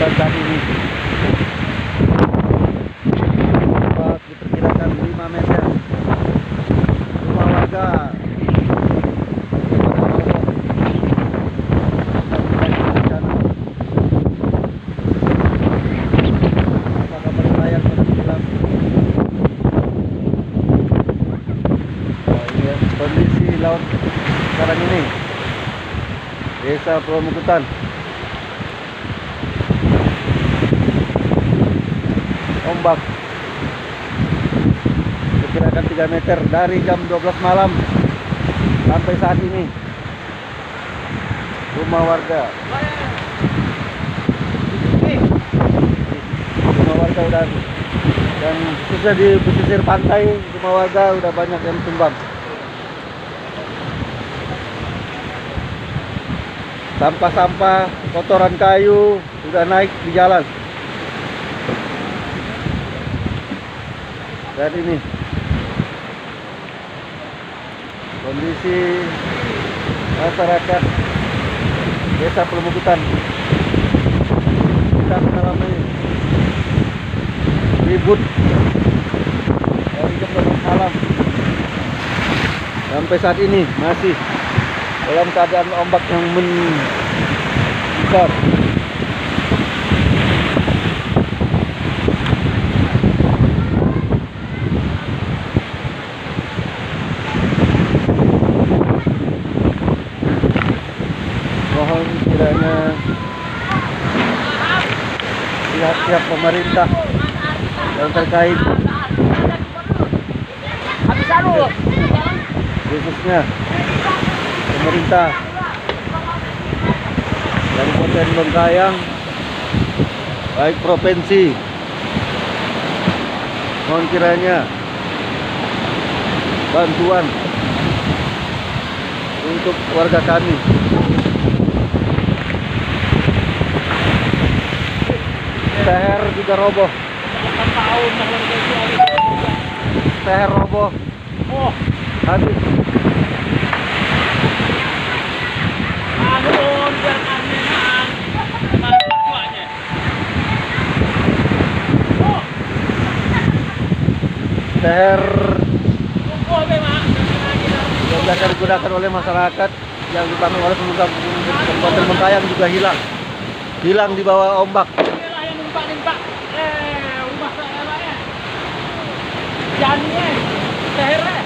Pemukutan saat ini. Ombak diperkirakan 5 meter. Rumah warga kondisi laut sekarang ini. Desa Pemukutan. Ombak perkirakan 3 meter dari jam 12 malam sampai saat ini. Rumah warga udah, dan khususnya di pesisir pantai, rumah warga udah banyak yang tumbang. Sampah-sampah, kotoran kayu sudah naik di jalan. Dan ini kondisi masyarakat Desa Pemukutan. Kita mengalami ribut dari jam 12 malam sampai saat ini masih dalam keadaan ombak yang besar. Mohon kiranya pihak-pihak pemerintah yang terkait, khususnya pemerintah Kabupaten Bengkayang, baik provinsi, mohon kiranya bantuan untuk warga kami. Seher juga roboh. Seher roboh. Habis. Seher yang biasa digunakan oleh masyarakat yang dibangun oleh pemuda Kabupaten Bengkayang juga hilang di bawah ombak. Rumah saya lah ya. Jangan seher.